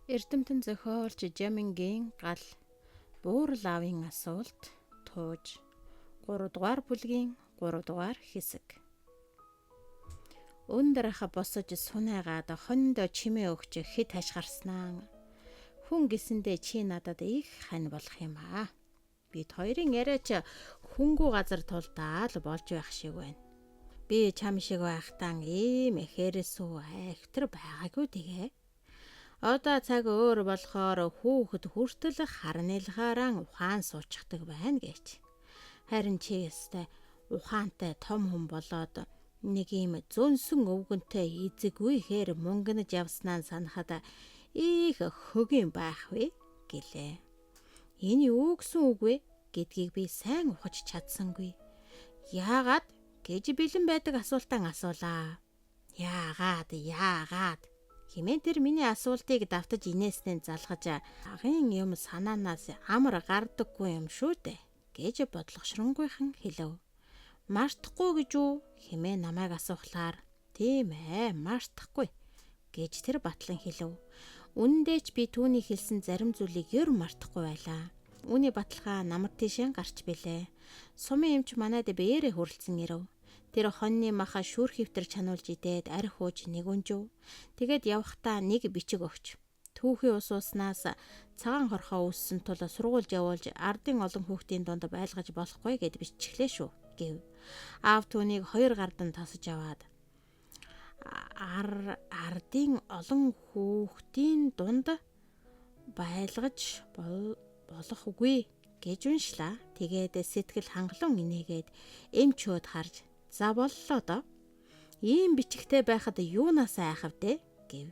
Эрдэмтэн зохиолч Жамингийн гал буурал аавын асуулт тууж 3 дугаар бүлгийн 3 дугаар хэсэг. Өндөр ах босож сунаагаад хониндоо чимээ өгч хэд хашгирснаа. Хүн гисэндээ чи надад их хань болох юм аа. Бид хоёрын яриач хөнгүү газар тулдаал болж байх шиг байна. Би чам шиг байхтан ийм эхээрсүү айхтар байгаагүй тэгээ. Одоо цаг өөр болохоор хүүхэд хүртэл харнилгаараа ухаан суучдаг байна гэж. Харин чи ястай ухаантай том хүн болоод нэг юм зөнсөн өвгөнтэй эзэггүй хээр мөнгөнж явснаа санахад их хөгийн байх вэ гэлээ. Энэ юу гэсэн үг вэ гэдгийг би сайн ухаж чадсангүй. Яагаад гэж бэлэн байдаг асуултан асуулаа. Яагаад хэмээн тэр миний асуултыг давтаж инээснээ залгаж агын юм санаанаас амар гардаггүй юм шүү дээ гэж бодлогошронгүйхан хэлв. Мартахгүй гэж үү хэмээн намайг асуухлаар тийм ээ мартахгүй гэж тэр батлан хэлв. Үнэндээ ч би түүний хэлсэн зарим зүйлийг ер мартахгүй байлаа. Үүний баталгаа намар тийшээ гарч билээ. Сумын эмч манайд бээрээ хүрэлцэн ирэв. Тэр хоньны маха шүүр хөвтөр чануулж идээд арх ууж нэгүнжв. Тэгээд явхдаа нэг бичиг өгч. Түүхийн ус уснаас цагаан хорхоо үүссэн тул сургуульд явуулж ардын олон хүүхдийн дунд байлгаж болохгүй гэд биччихлээ шүү гэв. Аав түүнийг 2 гардан тосож аваад ардын олон хүүхдийн дунд байлгаж болох үгүй гэж уншлаа. Тэгээд сэтгэл хангалуун инээгээд эмчүүд харж за боллоо доо. Ийм бичгтэй байхад юунаас айхав дээ гэв.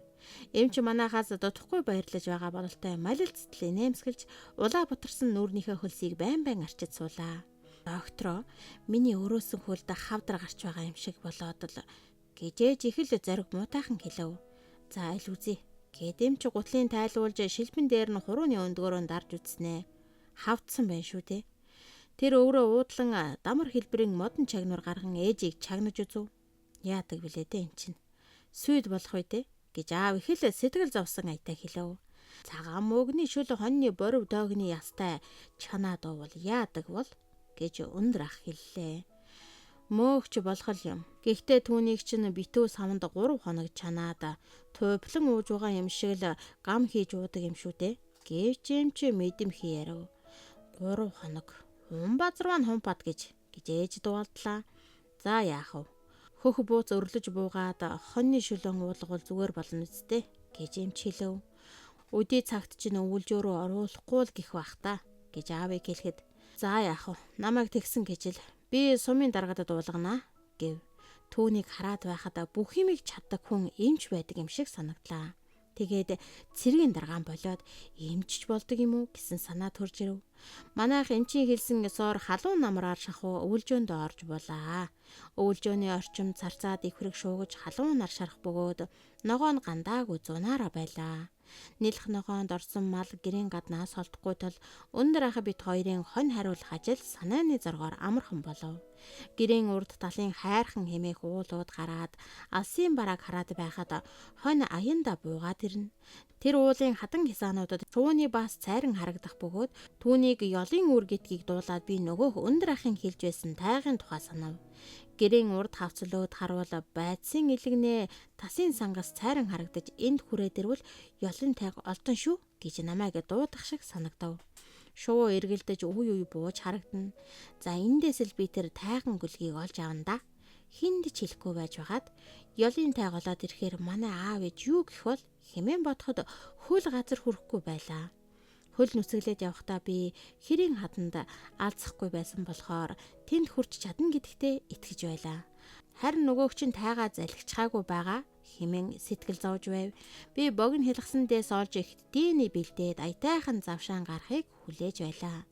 Эмч манайхаас дутхгүй баярлаж байгаа бололтой малилцтал нэмсгэлж улаа бутарсан нүүрнийхээ хөлсийг байн арчиж суулаа. Доктороо миний өрөөсөн хөлд хавдар гарч байгаа юм шиг болоод л гэжээж их л зориг муутайхан хэлв. За аль үзье гэд эмч гутлын тайлуулж шилбэн дээр нь хурууны өндгөөрөө дарж үтснэ. Хавдсан байх шүү дээ. Тэр өөрөө уудлан дамар хэлбэрийн модон чагнуур гарган ээжийг чагнаж үзв. Яадаг билээ дээ эн чинь. Сүйд болох үү дээ гэж аав их л сэтгэл зовсон аятай хэлв. Цагаан мөгний шүл хоньны борив доогны ястай чанаа дуувал яадаг бол гэж өндөр ах хэллээ. Мөөгч болох юм. Гэхдээ түүнийг чинь битүү савнд 3 хоног чанаад төвлөн ууж байгаа юм шиг л гам хийж уудаг юм шүү дээ. Гэвч юм чи мэдэмхий ярав. 3 хоног. Хумбазрван хумпад гэж ээж дуулдлаа. За яах вэ? Хөх бууц өрлөж буугаад хоньны шүлэн уулгавал зүгээр болно үсттэй гэж эмч хэлв. Өдий цагт чинь өвөлжөөрөө оруулахгүй л гэх бах та гэж аавыг хэлэхэд за яах вэ? Намайг тэгсэн гэж л би сумын даргаадад уулганаа гэв. Түүнийг хараад байхад бүх юмыг чаддаг хүн эмч байдаг юм шиг санагдлаа. Тэгээд цэргийн даргаан болоод эмчч болдог юм уу гэсэн санаа төрж ирэв. Манайх эмчийн хэлсэн ёсоор халуун намраар шахуу өвөлжөөнд орж булаа. Өвөлжөөний орчим царцаад ихрэг шуугаж халуун нар шарах бөгөөд ногоо нь гандаагүй зунаараа байлаа. Нэлх ногоонд орсон мал гэрийн гаднаас холдохгүй тул өндөр ах бит хоёрын хонь хариулах ажил санааны зоргоор амархан болов. Гэрийн урд талын хайрхан хэмээх уулууд гараад алсын барааг хараад байхад хонь аянда буугаад ирнэ. Тэр уулын хадан хисаануудад шууны бас цайран харагдах бөгөөд түүнийг ёлын үр гэдгийг дуулаад би нөгөөх өндөр ахын хэлж байсан тайгын тухай санав. Гэрийн урд хавцлууд харуул байцын илгнээ тасын сангас цайран харагдаж энд хүрээд ирвэл ёлын тайг олдон шүү гэж намайг дуудах шиг санагдав. Шуу эргэлдэж үе бууж харагдана. За эндээс л би тэр тайган гүлгийг олж авна да. Хинд ч хэлэхгүй байж байгаад ёлын тайг олоод ирэхээр манай аав ээж юу гэх бол хэмээн бодоход хөл газар хүрэхгүй байлаа. Хөл нүцгэлээд явхдаа би хэрийн хаданд алзахгүй байсан болохоор тэнд хүрч чадна гэдэгтээ итгэж байлаа. Харин нөгөөх чинь тайгаа залгичаагүй байгаа хэмээн сэтгэл зовж байв. Би богино хэлгсэндээс олж ихт дийний бэлдээд аятайхан завшаан гарахыг хүлээж байлаа.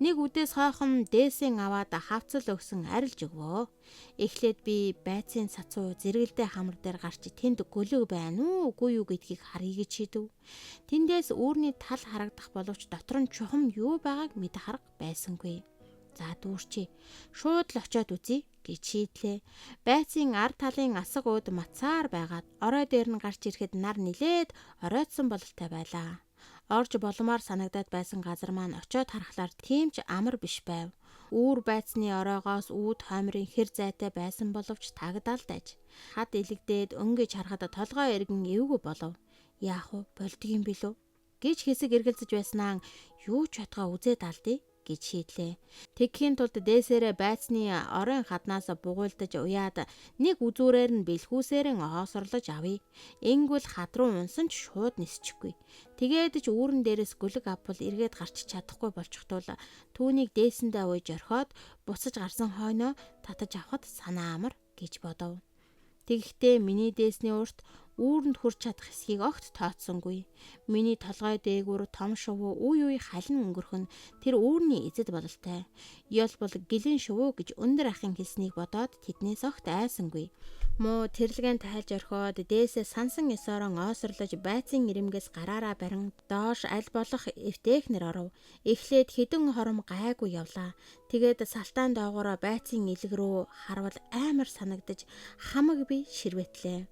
Нэг үдээс хойхон дээсийн аваад хавцал өгсөн арилж өгвөө. Эхлээд би байцын сацуу зэрэгэлдээ хамар дээр гарч тэнд гөлөг байна уу үгүй юу гэдгийг харъя гэж шийдэв. Тэндээс үүрний тал харагдах боловч дотор нь чухам юу байгааг мэдэх арга байсангүй. За дүүрчи. Шууд л очиод үзье гэж шийдлээ. Байцын ард талын асаг ууд мацаар байгаад орой дээр нь гарч ирэхэд нар нилээд оройтсон бололтой байлаа. Орж боломоор санагдаад байсан газар маань очиод харахлаар тийм ч амар биш байв. Үүр байцны оройгоос үүд хоймрын хэр зайтай байсан боловч тагдаалдаж. Хад илэгдээд өнгөж харахад толгой эргэн эвгүй болов. Яах вэ? Болдгийм билүү? Гэж хэсэг эргэлзэж байснаа юу ч бодгоо үзээд алдъя гэж шийдлээ. Тэгхийн тулд дээсээрээ байцны оройн хаднаас бугуйлдаж уяад нэг үзүүрээр нь бэлхүүсээрэн оосорлож авъя. Ингүүл хад руу унсан ч шууд нисчихгүй. Тэгээд ч үүрэн дээрээс гүлэг авбал эргээд гарч чадахгүй болчихтуул түүнийг дээсэндээ ууж орхиод буцаж гарсан хойноо татаж авахд санаа амар гэж бодов. Тэгэхдээ миний дээсний урт үүрэнд хүрч чадах хэсгийг огт тооцсонгүй. Миний толгой дээгүүр том шувуу үе халин өнгөрөх нь тэр үүрний эзэд бололтой. Ёл бол гэлэн шувуу гэж өндөр ахын хэлснийг бодоод тэднээс огт айсангүй. Муу тэрлэгэн тайлж орхиод дээсээ сансан эсорон оосорлож байцын ирэмгээс гараараа барин доош аль болох эвтэхнэр оров. Эхлээд хідэн хором гайгүй явлаа. Тэгээд салтаан доогоороо байцын илэг рүү харвал амар санагдаж хамаг би ширвэтлээ.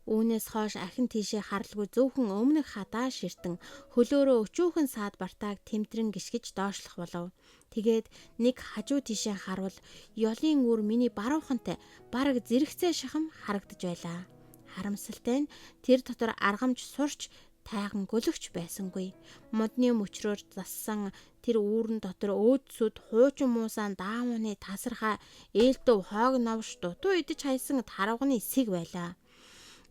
Үүнээс хойш ахин тийшээ харалгүй зөвхөн өмнөх хадаа ширтэн хөлөөрөө өчүүхэн саад бартааг тэмтрэн гიშгэж доошлох болов. Тэгээд нэг хажуу тийшээ харвал ёлын үр миний баруухантай бараг зэрэгцээ шахам харагдаж байлаа. Харамсалтай нь тэр дотор аргамж сурч тайган гөлөгч байсангүй. Модны мөчрөөр зассан тэр үүрэн дотор өөдсөд хуучин муусан даамууны тасархаа ээлдөө хоог навш дутуу идэж хайсан тарвганы эсэг байлаа.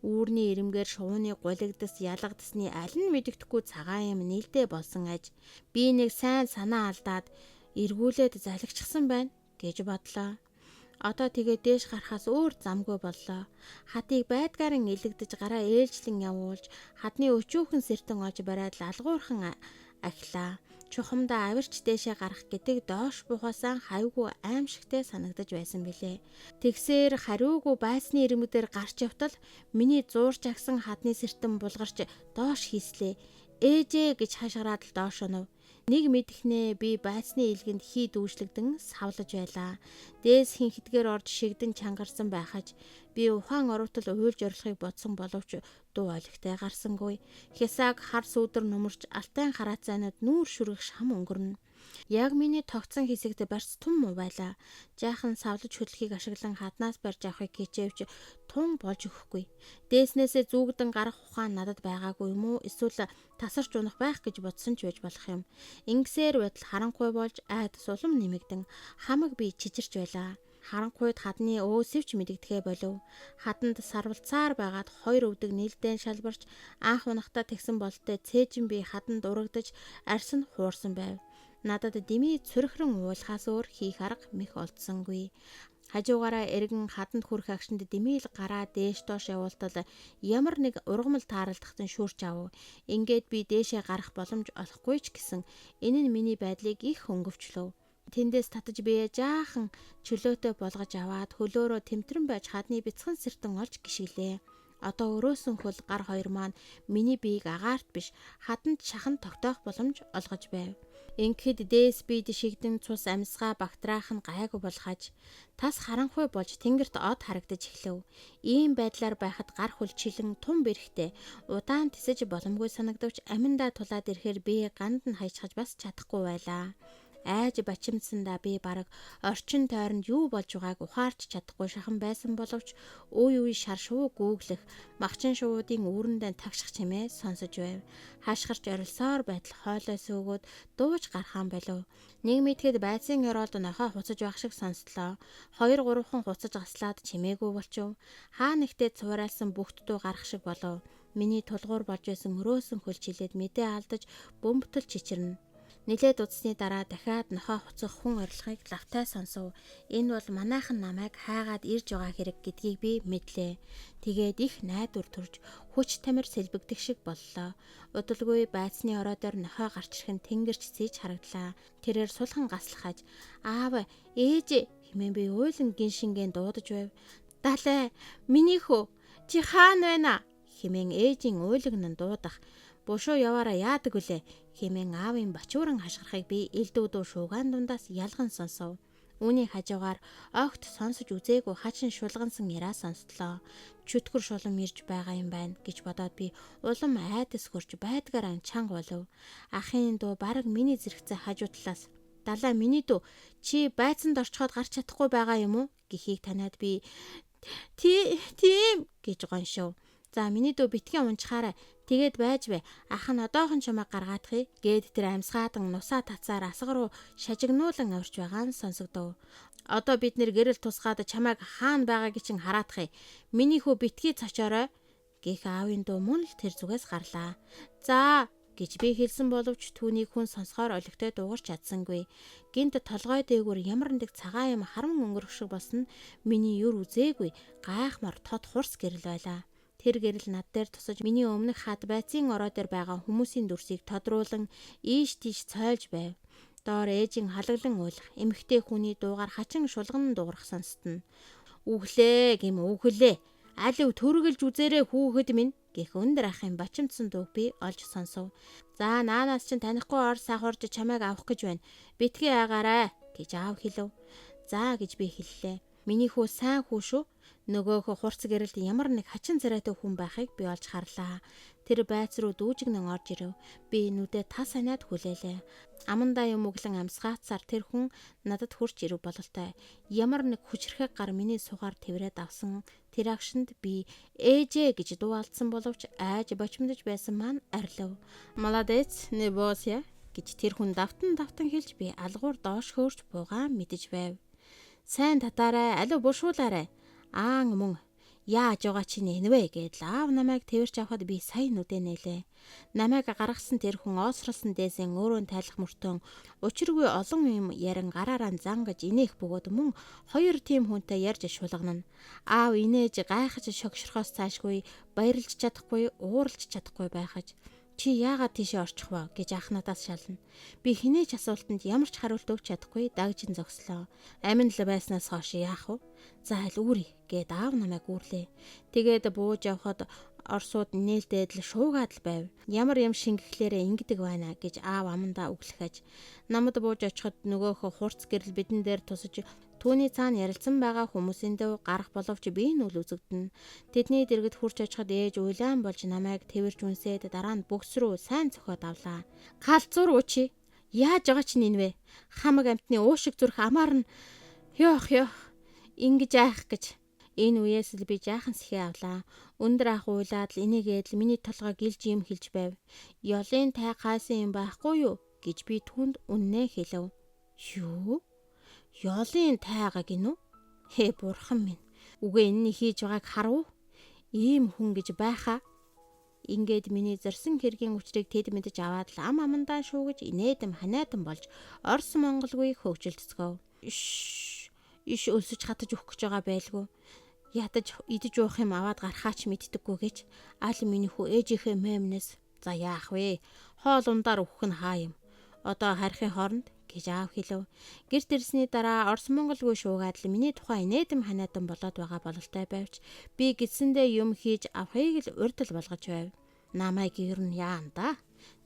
Үүрний ирэмгээр шувууны гулигдас ялгадсны аль нь мэддэхгүй цагаан юм нээлттэй болсон аж би нэг сайн санаа алдаад эргүүлээд залгичсан байна гэж бодлоо. Одоо тэгээ дээш гарахаас өөр замгүй боллоо. Хатыг байдгаарн илэгдэж гараа ээлжлэн явуулж хадны өчүүхэн сэртэн ож бариад лалгуурхан ахилаа. Чухамдаа авирч дээшээ гарах гэдэг доош буухаасаа хавьгүй аимшигтэй санагдаж байсан билээ. Тэгсээр хариугүй байсны ирмэгдэр гарч явтал миний зуурч агсан хадны сэртэн булгарч доош хийслээ. Ээжээ гэж хашгираад л доош онов. Нэг мэдхнээ би байцны илгэнд хий дүүжлэгдэн савлаж байлаа. Дээс хинхэтгээр орж шигдэн чангарсан байхаж би ухаан оруултал уйлж орлохыг бодсон боловч дуу олигтой гарсангүй. Хясааг хар сүүдэр нөмөрч алтай хараацаанууд нүүр шүрэх шам өнгөрнө. Яг миний тогтсон хэсэгт барьц тун муу байлаа. Жаахан савлаж хөдлөхийг ашиглан хаднаас барьж авахыг хичээвч тун болж өгөхгүй. Дээснээсээ зүүгдэн гарах ухаан надад байгаагүй юм уу? Эсвэл тасарч унах байх гэж бодсон ч байж болох юм. Ингэсээр байтал харанхуй болж айд сулам нэмэгдэн хамаг би чичирч байлаа. Харанхуйд хадны өөсөвч мэдэгдэхэ болов. Хаданд сарвалцаар байгаад хоёр өвдөг нээлттэй шалбарч анх унахтаа тэгсэн болтой цээжин би хаданд урагдаж арьс нь хуурсан байв. Надад дими цүрхрэн уулахаас өөр хийх арга мэх олдсонгүй. Хажуугаараа эргэн хаданд хүрэх агшинд димийл гараа дээш доош явуултал ямар нэг ургамал тааралдахтан шүүрч ав. Ингээд би дээшээ гарах боломж олохгүй ч гэсэн энэ нь миний байдлыг их хөнгөвчлөв. Тэндээс татаж бие жаахан чөлөөтэй болгож аваад хөлөөрөө тэмтрэн байж хадны бяцхан сэртэн олж гიშгэлээ. Одоо өрөөсөн хөл гар хоёр маань миний биеийг агаарт биш хаданд шахан тогтоох боломж олгож байв. Ингээд дээс бид шигдэн цус амьсгаа багтраах нь гайгүй болохаж тас харанхуй болж тэнгэрт од харагдаж эхлэв. Ийм байдлаар байхад гар хөл чилэн тун бэрхтээ удаан тисэж боломгүй санагдавч аминдаа тулаад ирэхээр би ганд нь хайчхаж бас чадахгүй байлаа. Айж бачимдсандаа би бараг орчин тойронд юу болж байгааг ухаарч чадахгүй шахан байсан боловч үе шар шувуу гүүглэх махчин шувуудын үүрэндээ тагших чимээ сонсож байв. Хашгирч орилсоор байтал хоолой сөөгөөд дууж гарахаан болов. Нэг мэдхэд байцын оролд нохоо хуцаж байх шиг сонслоо. 2-3хан хуцаж аслаад чимээгүй болчив. Хаа нэгтээ цуврайлсан бүгд дуу гарах шиг болов. Миний тулгуур болж байсан өрөөсөн хөл чилээд мэдээ алдаж бөмбөтөл чичирнэ. Нилээд удсны дараа дахиад нохоо хуцах хүн орилгыг лавтай сонсов. Энэ бол манайхан намайг хайгаад ирж байгаа хэрэг гэдгийг би мэдлээ. Тэгээд их найдвар төрж хүч тамир сэлбэгдэх шиг боллоо. Удалгүй байцны оройдоор нохоо гарч ирхэн тэнгэрч зээж хараглаа. Тэрээр сулхан гаслахаж аав ээж хэмээн би уйлан гиншингийн дуудаж байв. Далай миний хөө чи хаана байна хэмээн ээжийн уйлагнан дуудах. Бушуу яваараа яадаг үлээ хэмээн аавын бачууран хашгирахыг би элдвэдүү шуугаан дундаас ялган сонсов. Үүний хажуугаар огт сонсож үзээгүй хачин шулгансан яриа сонсдлоо. Чөтгөр шулам ирж байгаа юм байна гэж бодоод би улам айдас хөрж байдгаараа чанга болов. Ахын дуу бараг миний зэрэгцээ хажуу талаас "Далаа миний дүү, чи байцанд орчход гарч чадахгүй байгаа юм уу?" гэхийг таниад би "Тийм" гэж гоншив. "За миний дүү битгий унчхаарай. Тэгээд байж бай. Ах нь одоохон чамайг гаргаадахыг" гээд тэр амьсгаадан нусаа тацаар асар руу шажигнуулан авирч байгаа нь сонсогдов. "Одоо бид нэр гэрэл тусгаад чамайг хаана байгааг чинь хараадах. Миний хүү битгий цочоорой" гэх аавын дуу мөн л тэр зүгээс гарлаа. "За" гэж би хэлсэн боловч түүнийг хүн сонсохоор олигтой дуугарч чадсангүй. Гинт толгой дээгүүр ямар нэг цагаан юм харман өнгөрөх шиг болсон нь миний юр үзээгүй гайхмаар тод хурс гэрэл байлаа. Тэр гэрэл над дээр тусаж миний өмнөх хад байцын ороо дээр байгаа хүмүүсийн дүрсийг тодруулан ийш тийш цойлж байв. Доор ээжийн халаглан уйлах, эмэгтэй хүний дуугаар хачин шулган дуугарах сонстно. "Үглээ гэм үглээ. Алив төргөлж үзээрэй хүүхэд минь" гэх өндөр ахын бачимдсан дууг би олж сонсов. "За наанаас чинь танихгүй орс авахурж чамайг авах гэж байна. Битгий агаарай" гэж аав хэлв. "За" гэж би хэллээ. Миний хүү сайн хүү шүү. Нөгөөх хурц гэрэлд ямар нэг хачин царайтай хүн байхыг би олж харлаа. Тэр байц руу дүүжигнэн орж ирэв. Би нүдээ тас ханиад хүлээлээ. Амандаа юм өглөн амсгаацаар тэр хүн надад хурж ирэв бололтой. Ямар нэг хүчрхэг гар миний сугаар тэврээд авсан. Тэр агшинд би "ээжээ" гэж дууалдсан боловч айж бочмодж байсан маань арилав. "Молодец, не бойся" гэж тэр хүн давтан хэлж би алгуур доош хөөрч буугаа мэдэж байв. "Сайн татаарай, алив бушуулаарай. Аан мөн яаж байгаа чи нэнвэ" гэдэл аав намайг тэрч авахад би сайн нүдэ нээлээ. Намайг гаргасан тэр хүн оосролсон дээсэн өөрөө тайлах мөртөө учиргүй олон юм ярин гараараа зангаж инех бөгөөд мөн хоёр тийм хүнтэй ярьж шулгана. Аав инээж гайхаж шогшрохоос цаашгүй баярлж чадахгүй, ууралж чадахгүй байхаж "Чи яагаад тийшээ орчих вэ?" гэж ах надаас шална. Би хинээч асуултанд ямар ч хариулт өгч чадахгүй дагжин зогслоо. Амин л байснаас хойш яах вэ? "За аль үүрий" гэд аав намайг үүрлээ. Тэгээд бууж явхад орсууд нээлтээд л шуугаад л байв. Ямар юм шингэхлээрээ ингэдэг байна гэж аав амандаа үглэхэж. Намд бууж очиход нөгөөх хурц гэрэл бидэн дээр тусаж түүний цаана ярилцсан байгаа хүмүүсийн дэв гарах боловч би нь үл үзэгдэнэ. Тэдний дэргэд хурч очиход ээж уйлаан болж намайг тэрвэрж үнсээд дараа нь бөкс рүү сайн цохоод авлаа. "Галзуур уучи. Яаж байгаа ч нинвэ. Хамаг амтны уушиг зүрх амаар нь ёох ингэж айх" гэж. Энэ үеэс л би жаахан сэхээ авлаа. Өндөр ах уйлаад л энийгээд л миний толгой гэлж юм хэлж байв. "Ёлын тай хайсан юм байхгүй юу?" гэж би түүнд үннээ хэлв. "Юу? Ёлын тайгаа гинүү? Бурхан минь. Үгүй энэний хийж байгааг харав. Ийм хүн гэж байхаа." Ингээд миний зорьсон хэргийн учрыг тэд мэдэж аваад л амандаа шуугаж инээдэм ханайдан болж Орос Монголгүй хөвгөлдцгөө. Иш өлсөж хатаж өгөх гэж байгаа байлгүй. Ядаж идэж уух юм аваад гарахаач мэддэггүй гэж аль миний хүү ээжийнхээ мэмнээс "За яах вэ? Хоол ундаар өгөх нь хаа юм. Одоо харихын хооронд" гэж аав хэлв. Гэрт ирсний дараа Орос Монголгүй шуугаад л миний тухай инээдэм ханайдан болоод байгаа бололтой байвч би гидсэндээ юм хийж авахыг л урьдл болгож байв. Намайг ер нь яанда.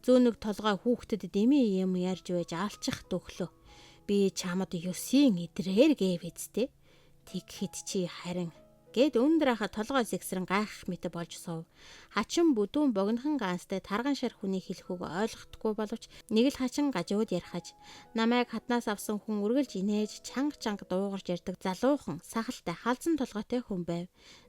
Зөөнөг толгой хүүхдэд дэмий юм ярьж байж алчих дөхлөө. Би чамд 9 идрээр гээв эцтэй. Тэгэхэд чи харин гэд өндөр ахад толгой сэгсрэн гайхах мэт болж суув. Хачин бүдүүн богинохан гаанстай тарган шар хүний хэлхүүг ойлгохдгүй боловч нэг л хачин гажууд ярихаж намайг хатнаас авсан хүн үргэлж инээж чанга дуугарч ярддаг залуухан сахалтай халзан толгойтой хүн байв.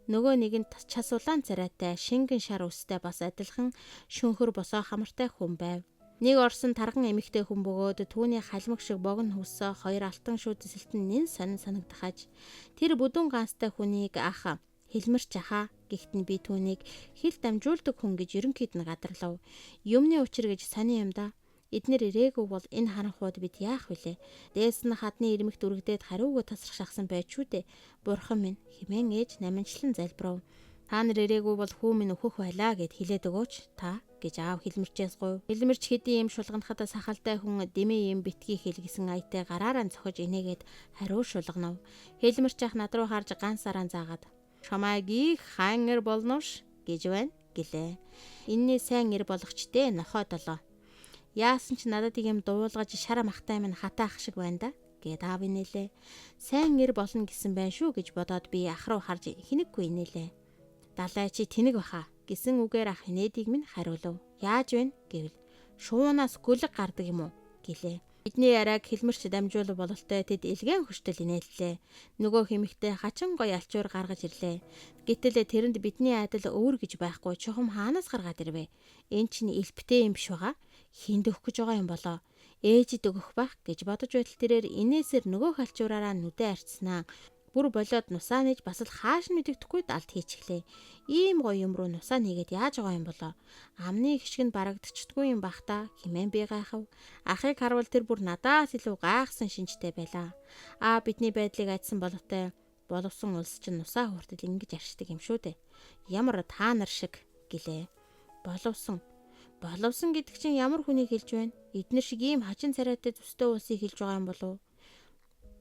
Нөгөө нэг нь час улаан царайтай шингэн шар үстэй бас адилхан шөнхөр босоо хамартай хүн байв. Нэг орсон тарган эмэгтэй хүн бөгөөд түүний халмаг шиг богино хөвсөө хоёр алтан шүтсэлтэн нэн сонин санагдахаж тэр бүдүүн ганцтай хүнийг ах хэлмэрч ахаа гэхдээ би түүнийг хэл дамжуулдаг хүн гэж ерөнхийд нь гадарлав. Юмны учир гэж сони юм да. Эднэр ирээгүй бол энэ харанхууд бид яах вүлээ? Дээс нь хадны ирмэгт үргэдээд хариугүй тасрах шахсан байж шүү дээ. Бурхан минь хэмээн ээж наманчлан залбирав. Та нар ирээгүй бол хүү минь өөхөх байлаа гэд хэлээд өгөөч та гэж аав хэлмэрчээс гуйв. Хэлмэрч хэдийн юм шулганахад сахалтай хүн дэмээ юм битгий хэлгэсэн аятай гараараа цохиж инээгээд хариу шулганав. Хэлмэрч ах над руу харж ганцаараа заагаад "Чамайг их хаан ир болновш" гэж байна гэлээ. "Инний сайн ир болгочтэй нохой долоо. Яасан ч надад юм дуулгаж шара махтай минь хатаах шиг байна да" гэд аав инээлээ. Сайн эр болно гэсэн байх шүү гэж бодоод би ах руу харж хинэггүй инээлээ. Далай чи тэнэг баха гэсэн үгээр ах инээдийг минь хариулв. Яаж вэ гэвэл шуунаас гүлэг гардаг юм уу гэлээ. Бидний яриаг хэлмэрч дамжуул бололтой тэд илгэн хөштөл инээллээ. Нөгөө хэмэгтэй хачин гоё алчуур гаргаж ирлээ. Гэтэл тэрэнд бидний айдал өөр гэж байхгүй чухам хаанаас гаргаад ирвэ? Энд чинь элбэтэй юм биш байгаа. Хинд өгөх гэж байгаа юм болоо. Ээжид өгөх байх гэж бодож байтал тэрээр инээсээр нөгөө халчуураараа нүдэ арчснаа. Бүр болоод нусаа нээж бас л хааш мэдэгдэхгүй далд хийчихлээ. Ийм гоё юм руу нусаа нэгээд яаж байгаа юм болоо. Амны хишг нь барагдчихдгүй юм бах та хэмээн би гайхав. Ахыг харвал тэр бүр надаас илүү гайхсан шинжтэй байлаа. Бидний байдлыг айдсан боловтой боловсон улс чинь нусаа хүртэл ингэж арчдаг юм шүү дээ. Ямар та нар шиг гэлээ. Боловсон гэдэг чинь ямар хүнийг хэлж байна? Эднэр шиг ийм хачин царайтай төстэй улсыг хэлж байгаа юм болов уу?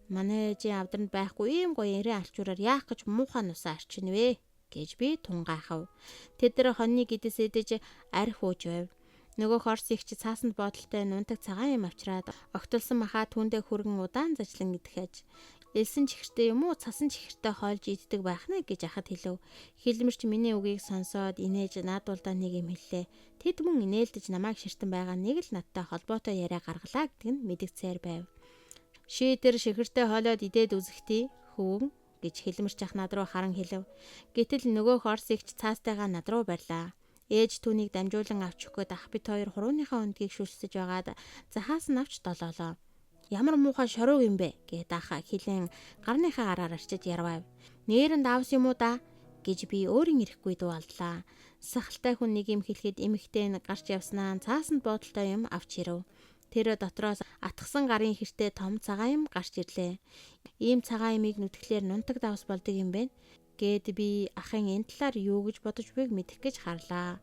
Манай ээжийн авдранд байхгүй ийм гоё эрен алчуураар яах гэж муухай нусаа арчин вэ гэж би тун гайхав. Тэд нар хоньны гэдэс эдэж арх ууж байв. Нөгөө хорс ихч цаасанд бодолтой нунтаг цагаан юм авчраад огтолсон махаа түүндээ хүргэн удаан зажлан идэх. Элсэн чихэртэй юм уу цасан чихэртэй хоолж иддэг байх нэ гэж ахад хэлв. Хэлмэрч миний үгийг сонсоод инээж наадуулдаа нэг юм хэллээ. Тэд мөн инээлдэж намайг ширтэн байгаа нэг л надтай холбоотой яриа гаргалаа гэдг нь мэдгцээр байв. Шийдэр шихэртэй хоолоод идээд үзэхтий хүүн гэж хэлмэрч ах над руу харан хэлв. Гэтэл нөгөө хорс ихч цаастайгаа над руу барьлаа. Ээж түүнийг дамжуулан авч өгөхөд ах бит хоёр хурууныхаа өндгийг шүлсэж байгаад захаас нь авч долоолоо. Ямар муухай шороо юм бэ гэд ах хилэн гарныхаа араар арчиж ярвав. Нээрэнд авс юм уу да гэж би өөрийн ирэхгүй дууллаа. Сахалтай хүн нэг юм хэлэхэд эмэгтэй нь гарч явснаа цаасанд бодолтой юм авч ирэв. Тэр дотроос атгсан гарын хэртэй том цагаан юм гарч ирлээ. Ийм цагаан юмыг нүдглээр нунтаг давс болдог юм бэ гэд би ахын энэ талаар юу гэж бодож байг мэдэх гэж харлаа.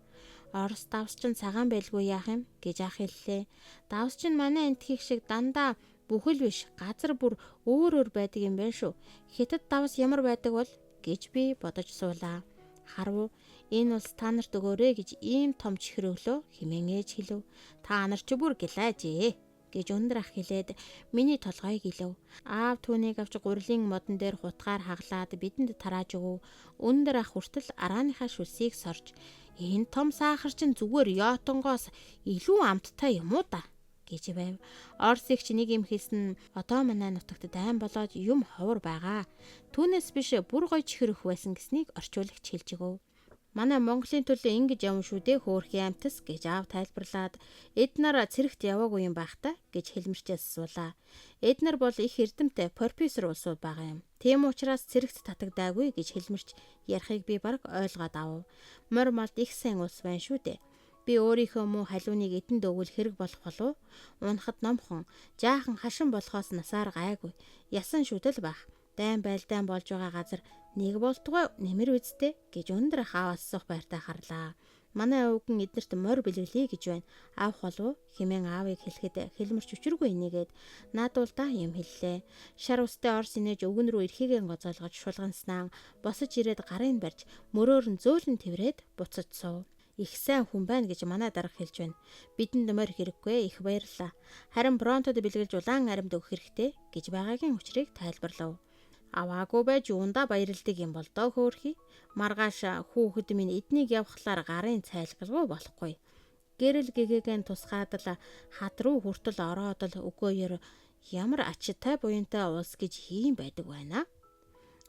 Орос давс чинь цагаан байлгүй яах юм гэж ах хэллээ. Давс чинь манай энтхийг шиг дандаа бүхэл биш газар бүр өөр байдаг юм байна шүү. Хятад давс ямар байдаг бол гэж би бодож суулаа. Харав энэ улс та нарт өгөөрэй гэж ийм том чихэр өглөө хэмээн ээж хэлв. Та нар ч бүр гэлээжээ гэж өндөр ах хэлээд миний толгойг илв. Аав түүнийг авч гурилын модон дээр хутгаар хаглаад бидэнд тарааж өгөв. Өндөр ах хүртэл арааныхаа шүлсийг сорж энэ том сахар чинь зүгээр йотонгоос илүү амттай юм уу да гэж байв. Орос ихч нэг юм хэлсэн одоо манай нутагт дайн болоод юм ховор байгаа. Түүнээс биш бүр гоё чихэр өх байсан гэснийг орчуулагч хэлж өгөв. Манай Монголын төлөө ингэж явна шүү дээ хөөрхи амтас гэж аав тайлбарлаад эднэр цэрэгт яваагүй юм байх та гэж хэлмэрчээс асуулаа. Эднэр бол их эрдэмтэй профессор улсууд байгаа юм. Тийм учраас цэрэгт татагдаагүй гэж хэлмэрч ярихыг би бараг ойлгоод авав. Морь малд их сайн улс байна шүү дээ. Би өөрийнхөө муу халууныг эдэнд өгвөл хэрэг болох болов. Унахад номхон, жаахан хашин болохоос насаар гайгүй. Ясан шүтэл бах. Дайн байлдаан болж байгаа газар нэг болтгой нэмэр үсттэй гэж өндөр ах ааваас байртай харлаа. Манай өвгөн эднэрт морь бэлгэлээ гэж байна. Авах болов хэмээн аавыг хэлэхэд хэлмэрч өчргүй нэгээд наадуулдаа юм хэллээ. Шар устай орс инээж өвгөн рүү эрхийгэн гоцоолгож шулганснаа босож ирээд гарын барьж мөрөөр нь зөөлөн тэврээд буцаж суув. Их сайн хүн байна гэж манай дарга хэлж байна. Бидэнд морь хэрэггүй их баярлаа. Харин бронтод бэлгэлж улаан аримд өгөх хэрэгтэй гэж байгаагийн учрыг тайлбарлав. Аваагүй байж юундаа баярлдаг юм бол доо хөөрхий. Маргааш хүүхэд минь эднийг явхлаар гарын цайлгалгүй болохгүй. Гэрэл гэгээгэн тусгаад л хад руу хүртэл ороод л өгөөёр ямар ачтай буянтай улс гэж хийм байдаг байна.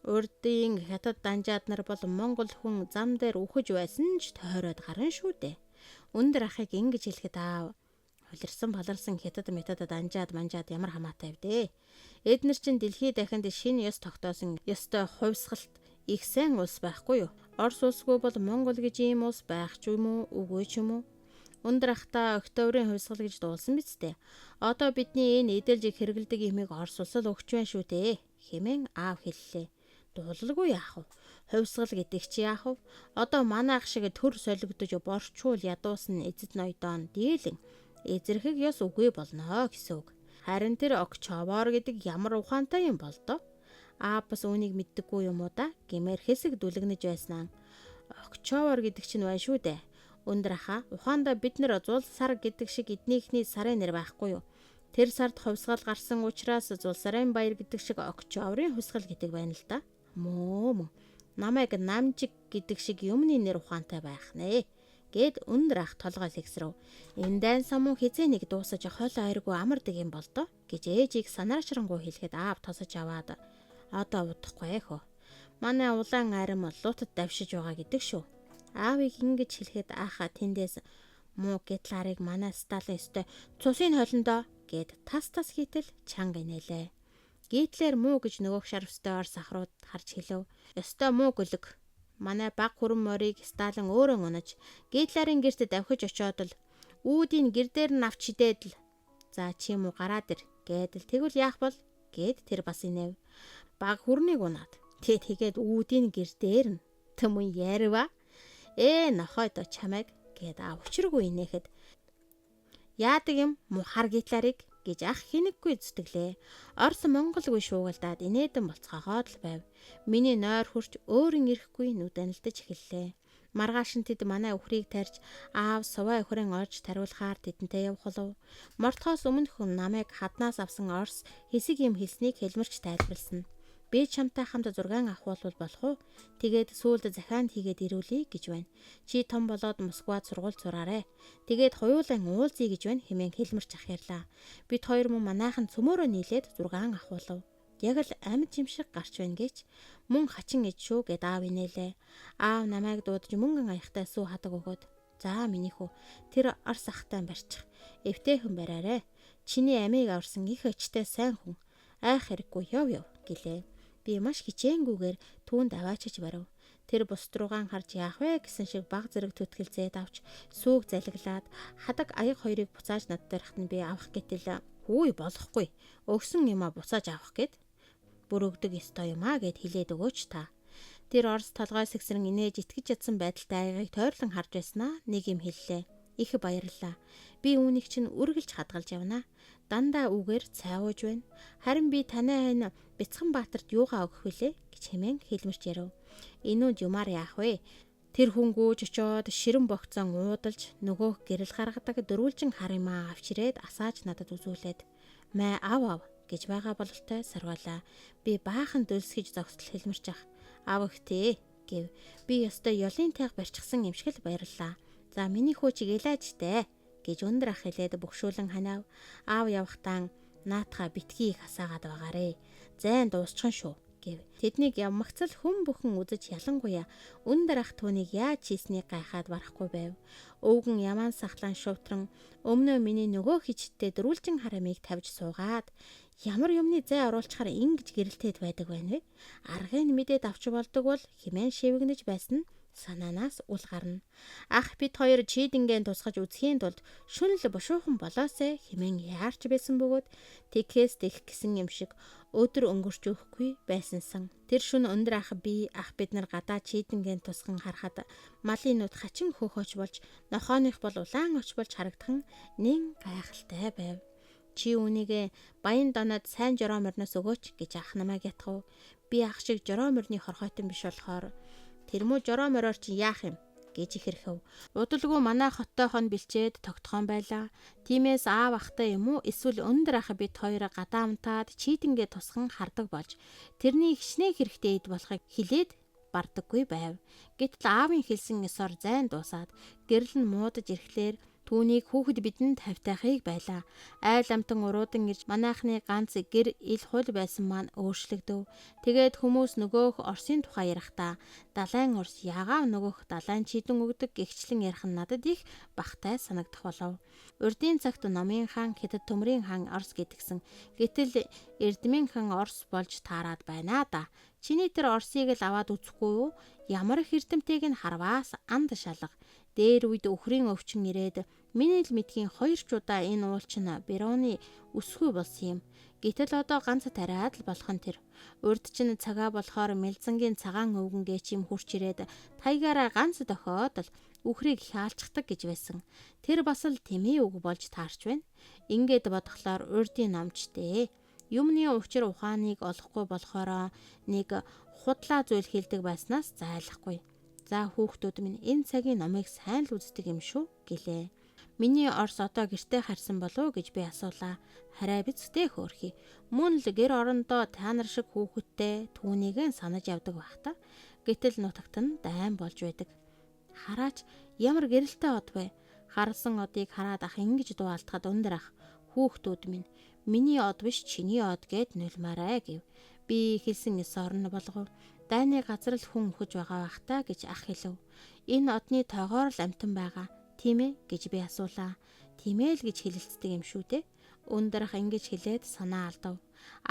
Урдын хятад данжаад нар бол Монгол хүн зам дээр үхэж байсан ч тойроод гарна шүү дээ. Өндөр ахыг ингэж хэлэхэд аав холирсан баларсан хятад метад данжаад манжаад ямар хамаатай вэ? Эднэр чинь дэлхийд дахинд шинэ ёс тогтоосон ёстой хувьсгалт их сайн улс байхгүй юу? Орос улсгүй бол Монгол гэж ийм улс байх ч юм уу үгүй ч юм уу? Өндөр ахта октябрийн хувьсгал гэж дуулсан биз дээ. Одоо бидний энэ эдэлжиг хэрэгэлдэг юмыг Орос улс л өгч байна шүү дээ хэмээн аав хэллээ. Дуулалгүй яах вэ? Хувьсгал гэдэг чи яах вэ? Одоо манай ах шиг төр солигдож борчуул ядуусан эзэд ноёдон дийлэн эзэрхэг ёс үгүй болно гэсэн үг. Харин тэр октябрь гэдэг ямар ухаантай юм бол доо? Бас үүнийг мэддэггүй юм уу да? Гэмээр хэсэг дүлгнэж байснаа. Октябрь гэдэг чинь байна шүү дээ. Өндөр ахаа ухаандаа бид нэр зул сар гэдэг шиг эднийхний сарын нэр байхгүй юу? Тэр сард хувьсгал гарсан учраас Зулсарын баяр гэдэг шиг Октябрийн хувьсгал гэдэг байна л да. Мөн. Намайг намжиг гэдэг шиг юмны нэр ухаантай байх нэ. Гэд өндөр ах толгой лэгсрэв. Энэ дайн самуу хизээ нэг дуусаж хол ойргүй амардаг юм бол доо гэж ээжийг санаачрангуй хэлэхэд аав тосож аваад одоо удахгүй хөө. Манай улаан арим луутад давшиж байгаа гэдэг шүү. Аавыг ингэж хэлэхэд ааха тэндээс муу гитларыг манай Сталин өстэй цусын холондоо гэд тас хийтэл чанга инээлээ. Гитлер муу гэж нөгөөх шарвстай ор сахрууд харж хэлв. Өстой муу гөлөг. Манай баг хүрэн морийг Сталин өөрөө унаж Гитлерийн гэрт давхиж очиод л үүдийн гэр дээр навч хидээд л за чи юм уу гараад ир гэдэл тэгвэл яах бол гэд тэр бас инэв. Баг хүрнийг унаад тэгээд үүдийн гэр дээр нь түмэн ярва. Нохой до чамайг гэд учиргүй инээхэд яадаг юм мухар Гитлерийг гэж ах хинэггүй зүтгэлээ. Орос Монголгүй шуугалдаад инээдэн болцгоогоод л байв. Миний нойр хурч өөрийн ирэхгүй нүдэнэлдэж эхэллээ. Маргааш нь тэд манай өхрийг тарьж аав суваа өхрийн орж тариулахаар тэдэнтэй явах болов. Мортохоос өмнөх намайг хаднаас авсан Орос хэсэг юм хэлснийг хэлмэрч тайлбарлсан. Би чамтай хамт зургаан авахулвал болох уу? Тэгээд сүүлд захианд хийгээд ирүүлье гэж байна. Чи том болоод Москвад сургууль сураарэ. Тэгээд хоёулаа уулзъя гэж байна хэмээн хэлмэрч ахирлаа. Бид хоёр мөн манайхан цөмөөрөө нийлээд зургаан авахулв. Яг л амьд юм шиг гарч байна гэж мөн хачин иж шүү гэд аав инээлээ. Аав намайг дуудаж мөнгөн аяхтай сүү хадаг өгөөд за минийхүү тэр Орос ахтай барьчих. Эвтэйхэн бариарэ. Чиний амийг аварсан их очтой сайн хүн. Айх хэрэггүй яв гэлээ. Би маш хичээнгүйгээр түүнд аваачиж барив. Тэр бусд руугаан харж яах вэ гэсэн шиг баг зэрэг төтгөлзээд авч сүүг залглаад хадаг аяг хоёрыг буцааж над дээрхт нь би авах гэтэл хүй болохгүй. Өгсөн юмаа буцааж авах гэд бүрөгдөг ёстой юм аа гэд хэлээд өгөөч та. Тэр Орос толгой сэгсрэн инээж итгэж ядсан байдалтай аягийг тойрлон харж байснаа нэг юм хэллээ. Их баярлаа. Би үүнийг чинь үргэлж хадгалж явна. Дандаа үгээр цайвууж байна. Харин би танай хань Бяцхан Баатарт юугаа өгөх вүлээ гэж хэмээн хэлмэрч ярив. Энүүд юмар яах вэ? Тэр хүн гүйж очоод ширэн богцон уудалж нөгөөх гэрэл гаргадаг дөрвөлжин харимаа авчирээд асааж надад үзүүлээд мэ ав гэж байгаа бололтой сарвалаа. Би баахан дөлсгэж зогсдол хэлмэрч ах. Ав ихтэй гэв. Би ёстой ёлын тайг барьчихсан юм шиг л баярлаа. За миний хүү чиг илаажтэй гэж өндөр ах хэлээд бөхшүүлэн ханаав. Аав явахтаа наатха битгий их асаагаад байгаарэ. Зайн дуусчихсан шүү гэв. Тэднийг явмагцал хүн бүхэн үзэж ялангуяа өндөр ах түүнийг яаж хийснийг гайхаад барахгүй байв. Өвгөн ямаан сахлан шуутран өмнөө миний нөгөө хичтээ дөрвөлжин харамыг тавьж суугаад ямар юмны зай оруулчихаар ингэж гэрэлтээд байдаг байна вэ? Аргыг мэдээд авч болдог бол химэн шивгнэж байсан санаанаас үл гарна. Ах бид хоёр чийдингийн тусгаж үзхийн тулд шүнл бушуухан болоосэ хэмээн яарч байсан бөгөөд тэгхээс тэгх гисэн юм шиг өдөр өнгөрч өгөхгүй байсансан. Тэр шүн өндөр ах би ах бид нар гадаа чийдингийн тусган харахад малын нүд хачин хөөхөж болж нохооных бол улаан оч болж харагдхан нэн гайхалтай байв. Чи үүнийг баян доноод сайн жороо морноос өгөөч гэж ах намайг ятгав. Би ах шиг жороо морны хорхойтон биш болохоор тэр муу жороо мороор чи яах юм гэж ихэрхэв. Удалгүй манай хоттойхон бэлчээд тогтхон байлаа. Тиймээс аав ахтай юм уу эсвэл өндөр ах бид хоёр гадаамтаад чийдэнгээ тусхан хардаг болж тэрний хичнээн хэрэгтэй эд болохыг хилээд бардаггүй байв. Гэтэл аавын хэлсэн ёсоор зайн дуусаад гэрэл нь муудаж ирэхлээр түүнийг хүүхэд бидэнд тавьтайхыг байлаа. Айл амтан уруудан ирж манайхны ганц гэр ил хул байсан маань өөрчлөгдөв. Тэгээд хүмүүс нөгөөх Оросын тухай ярихдаа далайн Орос яагаад нөгөөх далайн чийдэн өгдөг гихчлэн ярих нь надад их бахтай санагдах болов. Урдын цагт номын хаан Хятад төмрийн хаан Орос гэдгсэн. Гэтэл Эрдмийн хаан Орос болж таарад байна да. Чиний тэр Оросыг л аваад үзэхгүй юу? Ямар их эрдэмтэйг нь харваас анд шалга. Дээр үед өхрийн өвчин ирээд миний л мэдхийн 2 ч удаа энэ уулчин Бероны өсгөө болсон юм. Гэтэл одоо ганц тариад л болох нь тэр. Урд чинь цагаа болохоор мэлзэнгийн цагаан өвгөнгээ чим хурч ирээд таягаараа ганц дохиод л үхрийг хаалцдаг гэж байсан. Тэр бас л тэмээ үг болж таарч байна. Ингээд бодглохлоор урдын номчтэй. Юмны учир ухааныг олохгүй болохоор нэг худлаа зүйл хэлдэг байснаас зайлахгүй. За хүүхдүүд минь энэ цагийн номыг сайн л үздэг юм шүү гэлээ. Миний Орс одоо гэртээ харсан болов гэж би асуулаа. Хараа бицтэй хөөрхий. Мөн л гэр орондоо та нар шиг хүүхэдтэй түүнийг нь санаж явдаг байх та. Гэтэл нутагт нь дайн болж байдаг. Хараач ямар гэрэлтэй од вэ? Харсан одыг хараад ах ингэж дуу алдахад өндөр ах. Хүүхдүүд минь миний од биш чиний од гэд нулмаарай гэв. Би хэлсэн эс орно болгов. Дайны газар л хүн өгж байгаа бах та гэж ах хэлв. Энэ одны тоогоор л амтан байгаа. Тийм ээ гэж би асуулаа. Тийм ээ л гэж хэлэлцдэг юм шүү дээ. Өндөр ах ингэж хэлээд санаа алдав.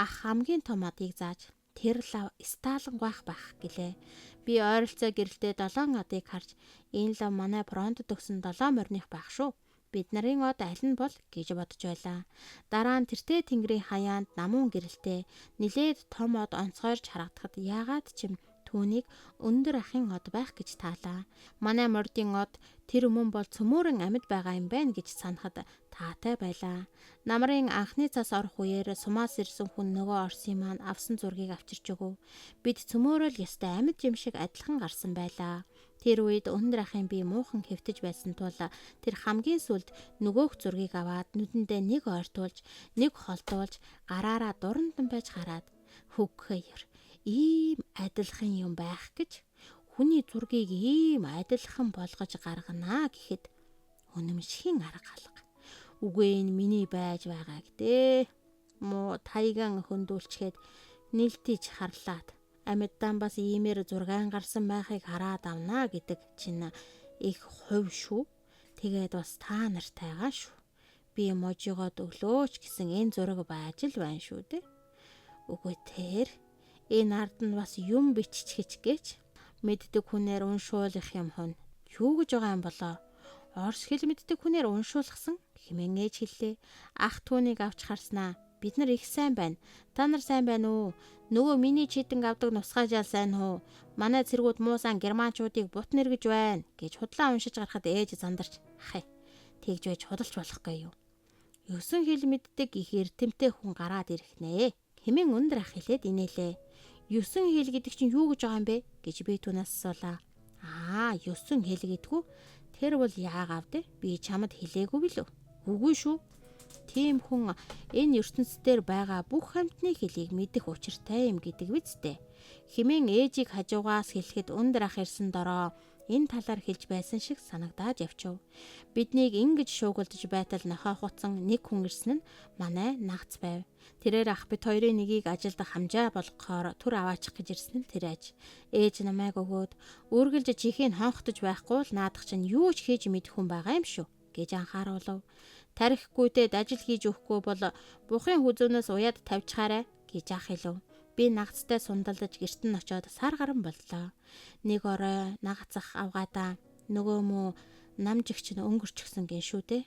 Ах хамгийн том одыг зааж тэр лав сталин байх гэлээ. Би ойролцоо гэрэлдээ 7 одыг харж энэ лав манай фронтод өгсөн 7 морных байх шүү. Бид нарын од аль нь бол гэж бодож байлаа. Дараа нь тэртээ тэнгэрийн хаяанд намуун гэрэлтэй нилээд том од онцгойрч харагдахад яагаад ч юм түүнийг өндөр ахын од байх гэж таалаа. Манай мордын од тэр өмнө бол цөмөөрөн амьд байгаа юм байна гэж санахад таатай байлаа. Намрын анхны цас орох үеэр сумаас ирсэн хүн нөгөө Орсын маань авсан зургийг авчирч өгөв. Бид цөмөөрөл ёстой амьд юм шиг адилхан гарсан байлаа. Тэр үед өндөр ахын би муухан хэвтэж байсан тул тэр хамгийн сүлд нөгөөх зургийг аваад нүдэндээ нэг ойртуулж, нэг холдуулж, гараараа дурандан байж хараад хөгхөөр ийм адилхан юм байх гэж хүний зургийг ийм адилхан болгож гарганаа гэхэд үнэмшхийн арга алга. Үгүй энэ миний байж байгаа гэдэг. Муу тайган хөндүүлчгээд нэлтэж харлаад амьддан бас иймэр зургаан гарсан байхыг хараад авнаа гэдэг чинь их хувь шүү. Тэгээд бас та нартайгаа шүү. Би можигоод өглөөч гэсэн энэ зураг байж л байна шүү дээ. Үгүй тэр энэ ард нь бас юм биччихэж гэж мэддэг хүнээр уншуулах юм хонь. Юу гэж байгаа юм болоо? Орс хэл мэддэг хүнээр уншуулгасан хэмээн ээж хэллээ. Ах түүнийг авч харснаа. Бид нар их сайн байна. Та нар сайн байна уу? Нөгөө миний чийдэн авдаг нусгай жаал сайн уу? Манай цэргүүд муусан германчуудыг бут нэргэж байна гэж худлаа уншиж гарахад ээж зандарч хай. Тэгж байж худалч болохгүй юу? 9 хэл мэддэг их эрдэмтэй хүн гараад ирэх нэ. Хэмээн өндөр ах хэлээд инээлээ. 9 хэл гэдэг чинь юу гэж байгаа юм бэ гэж би түүнээс асуулаа. 9 хэл гэдгүү тэр бол яагаав дээ? Би чамд хэлээгүй билүү? Үгүй шүү. Тийм хүн энэ ертөнцийн байгаа бүх амьтны хэлийг мэдэх учиртай юм гэдэг үсттэй. Хэмээн ээжийг хажуугаас хэлэхэд өндөр ах ирсэн дороо энэ талаар хэлж байсан шиг санагдаад явчив. Биднийг ингэж шуугилдж байтал нохойхуцсан нэг хүн ирсэн нь манай нагц байв. Тэрээр ах бит хоёрын нэгийг ажилд хамжаа болгохоор түр аваачих гэж ирсэн нь тэр аж. Ээж намайг өгөөд үргэлж чихийг хонхтож байхгүй л наадах чинь юу ч хийж мэдэх хүн байгаа юм шүү гэж анхааруулв. Тарихгүйтэд ажил хийж өгөхгүй бол бухын хүзүүнээс уяад тавьчихаарай гэж ах хэлв. Би нагцтай сундалдаж гэрт нь очиод сар гарan боллоо. Нэг орой нагцах авгаадаа нөгөө мүү намжигч нь өнгөрчихсөн гин шүү дээ.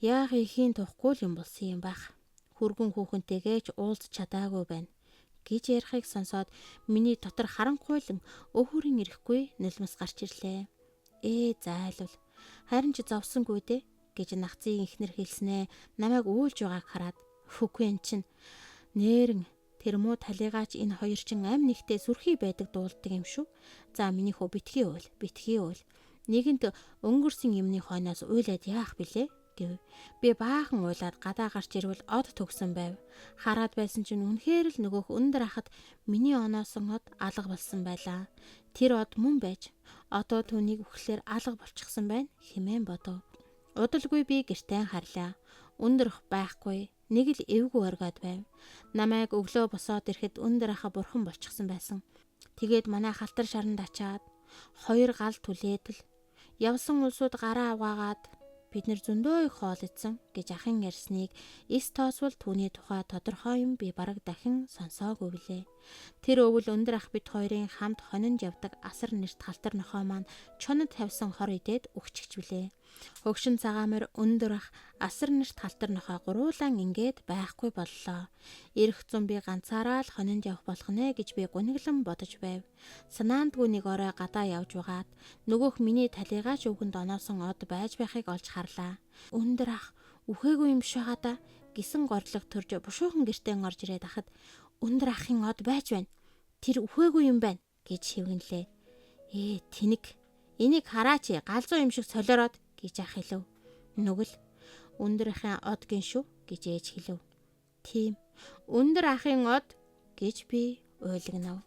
Яах ихийн тухгүй юм болсон юм байх. Хүргэн хүүхэнтэйгээ ч уулз чадаагүй байна гэж ярихыг сонсоод миний дотор харанхуйлан өвхөрийн ирэхгүй нулимс гарч ирлээ. Зайлвал харин ч зовсонгүй дээ гэж нагцын ихнэр хэлснээ намайг уйлж байгааг хараад үгүй эн чинь нээрэн тэр муу талигаач энэ хоёр чин амь нэгтээ сүрхий байдаг дуулдаг юм шүү. За миний хөө битгий уйл. Нэгэнт өнгөрсөн юмны хойноос уйлаад яах билээ гэв. Би баахан уйлаад гадаа гарч ирвэл од төгсөн байв. Хараад байсан чинь үнэхээр л нөгөөх өндөр ахад миний оноосон од алга болсон байлаа. Тэр од мөн байж одоо түүнийг өгөхлөөр алга болчихсон байна хэмээн бодов. Удалгүй би гэртээ харлаа. Өндөр байхгүй. Нэг л эвгүй оргоод байв. Намайг өглөө босоод ирэхэд өндөр аха бурхан болчихсон байсан. Тэгээд манай халтар шаранд ачаад 2 гал түлээдэл явсан улсууд гараа аваагаад бид нэр зөндөө их хоол идсэн гэж ахын ярьсныг эс тоосвол түүний тухай тодорхой юм би бараг дахин сонсоогүй билээ. Тэр өвөл өндөр ах бит хоёрын хамт хонинж явдаг асар нэрт халтар нохой маань чонод тавьсан хор идээд өгчгч билээ. Хөгшин цагаамэр өндөр ах асар нэрт халтар нохой гуруулан ингээд байхгүй боллоо. Ирэх зам би ганцаараа л хонинж явах болох нэ гэж би гуниглан бодож байв. Санаандгүй нэг орой гадаа явж байгаад нөгөөх миний талигаач өвгөнд оноосон од байж байхыг олж харлаа. Өндөр ах үхээгүй юм шиг хада гисэн горлог төрж бушуухан гэртээ орж ирээд ахад өндөр ахын од байж байна. Тэр үхээгүй юм байна гэж хэвгэнлээ. Тэнэг энийг хараач галзуу юм шиг солиороод гэж ах хэлв. Нүгэл өндөр ахын од гин шүү гэж ээж хэлв. Тийм. Өндөр ахын од гэж би уйлгнав.